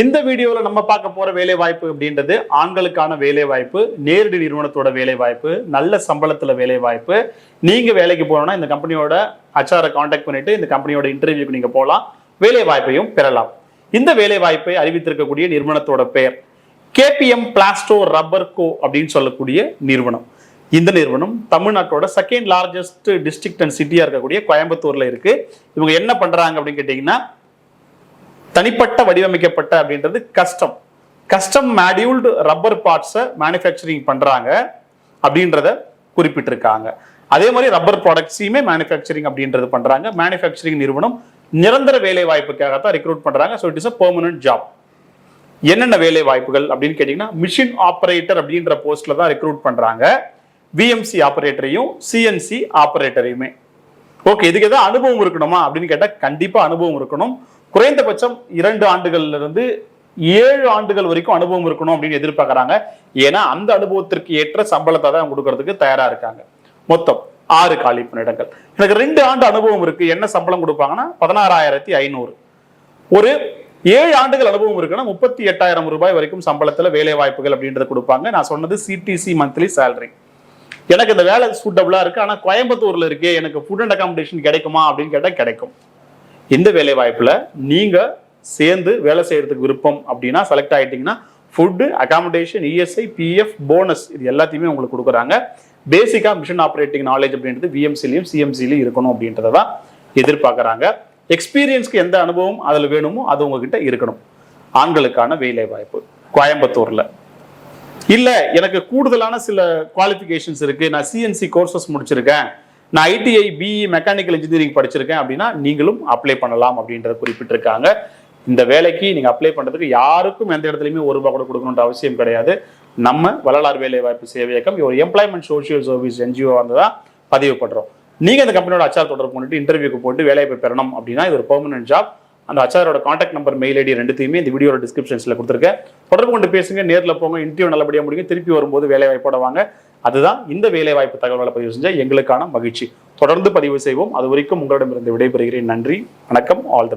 இந்த வீடியோவில் நம்ம பார்க்க போற வேலை வாய்ப்பு அப்படின்றது ஆண்களுக்கான வேலை வாய்ப்பு, நேரடி நிறுவனத்தோட வேலை வாய்ப்பு, நல்ல சம்பளத்துல வேலை வாய்ப்பு. நீங்க வேலைக்கு போனோம்னா இந்த கம்பெனியோட HR கான்டாக்ட் பண்ணிட்டு இந்த கம்பெனியோட இன்டர்வியூக்கு நீங்க போகலாம், வேலை வாய்ப்பையும் பெறலாம். இந்த வேலை வாய்ப்பை அறிவித்திருக்கக்கூடிய நிறுவனத்தோட பெயர் KPM பிளாஸ்டோ ரப்பர் கோ அப்படின்னு சொல்லக்கூடிய நிறுவனம். இந்த நிறுவனம் தமிழ்நாட்டோட செகண்ட் லார்ஜஸ்ட் டிஸ்ட்ரிக்ட் அண்ட் சிட்டியா இருக்கக்கூடிய கோயம்புத்தூர்ல இருக்கு. இவங்க என்ன பண்றாங்க அப்படின்னு கேட்டீங்கன்னா, தனிப்பட்ட வடிவமைக்கப்பட்ட அப்படின்றது கஸ்டம் மாடியூல்டு ரப்பர் பார்ட்ஸை மேனுஃபேக்சரிங் பண்றாங்க அப்படின்றத குறிப்பிட்டிருக்காங்க. அதே மாதிரி ரப்பர் ப்ராடக்ட்ஸையுமே மேனுஃபேக்சரிங் அப்படின்றது பண்றாங்க. மேனுஃபேக்சரிங் நிறுவனம் நிரந்தர வேலை வாய்ப்புக்காகத்தான் ரெக்ரூட் பண்றாங்க. So it is a permanent job. என்னென்ன வேலை வாய்ப்புகள் அப்படின்னு கேட்டீங்கன்னா, மிஷின் ஆபரேட்டர் அப்படின்ற போஸ்ட்ல தான் ரெக்ரூட் பண்றாங்க. VMC ஆபரேட்டரையும் CNC ஆபரேட்டரையுமே. ஓகே, இதுக்கு ஏதாவது அனுபவம் இருக்கணுமா அப்படின்னு கேட்டால் கண்டிப்பா அனுபவம் இருக்கணும். குறைந்தபட்சம் 2 ஆண்டுகள்ல இருந்து 7 ஆண்டுகள் வரைக்கும் அனுபவம் இருக்கணும் அப்படின்னு எதிர்பார்க்கறாங்க. ஏன்னா அந்த அனுபவத்திற்கு ஏற்ற சம்பளத்தை தான் கொடுக்கறதுக்கு தயாரா இருக்காங்க. மொத்தம் 6 காலி பணியிடங்கள். எனக்கு 2 ஆண்டு அனுபவம் இருக்கு, என்ன சம்பளம் கொடுப்பாங்கன்னா 16,500. ஒரு 7 ஆண்டுகள் அனுபவம் இருக்குன்னா 38,000 ரூபாய் வரைக்கும் சம்பளத்துல வேலை வாய்ப்புகள் அப்படின்றத கொடுப்பாங்க. நான் சொன்னது CTC மந்த்லி சேலரி. எனக்கு இந்த வேலை சூட்டபிளா இருக்கு, ஆனா கோயம்புத்தூர்ல இருக்கே, எனக்கு ஃபுட் அண்ட் அகாமடேஷன் கிடைக்குமா அப்படின்னு கேட்டா கிடைக்கும். இந்த வேலை வாய்ப்புல நீங்க சேர்ந்து வேலை செய்யறதுக்கு விருப்பம் அப்படின்னா செலக்ட் ஆயிட்டீங்கன்னா food, accommodation, ESI, PF, bonus இது எல்லாத்தையுமே உங்களுக்கு கொடுக்குறாங்க. பேசிக்கா மிஷின் ஆப்ரேட்டிங் நாலேஜ் அப்படின்றது VMCலையும் CMCலையும் இருக்கணும் அப்படின்றதான் எதிர்பார்க்கறாங்க. எக்ஸ்பீரியன்ஸ்க்கு எந்த அனுபவம் அதுல வேணுமோ அது உங்ககிட்ட இருக்கணும். ஆண்களுக்கான வேலை வாய்ப்பு கோயம்புத்தூர்ல. இல்ல எனக்கு கூடுதலான சில குவாலிஃபிகேஷன்ஸ் இருக்கு, நான் CNC கோர்சஸ் முடிச்சிருக்கேன், நான் ITI BE மெக்கானிக்கல் இன்ஜினியரிங் படிச்சிருக்கேன் அப்படின்னா நீங்களும் அப்ளை பண்ணலாம் அப்படின்றத குறிப்பிட்டிருக்காங்க. இந்த வேலைக்கு நீங்க அப்ளை பண்றதுக்கு யாருக்கும் எந்த இடத்துலையுமே ₹1 கூட கொடுக்கணுன்ற அவசியம் கிடையாது. நம்ம வள்ளலார் வேலை வாய்ப்பு சேவையகம் ஒரு எம்ப்ளாய்மெண்ட் சோசியல் சர்வீஸ் NGO தான் பதிவு பண்றோம். நீங்க இந்த கம்பெனியோட HR தொடர்பு பண்ணிட்டு இன்டர்வியூக்கு போட்டு வேலையை பெறணும் அப்படின்னா இது ஒரு பெர்மனன்ட் ஜாப். அந்த HRோட கான்டாக்ட் நம்பர், மெயில் ஐடி ரெண்டுத்தையுமே இந்த வீடியோட டிஸ்கிரிப்ஷன்ஸ்ல கொடுத்துருக்கேன். தொடர்பு கொண்டு பேசுங்க, நேர்ல போங்க, இன்டர்வியூ நல்லபடியா முடிங்க, திருப்பி வரும்போது வேலை வாய்ப்போட வாங்க. அதுதான் இந்த வேலை வாய்ப்பு தகவல்களை பதிவு செஞ்ச எங்களுக்கான மகிழ்ச்சி. தொடர்ந்து பதிவு செய்வோம். அது வரைக்கும் உங்களிடமிருந்து விடைபெறுகிறேன். நன்றி, வணக்கம், ஆல் தி பெஸ்ட்.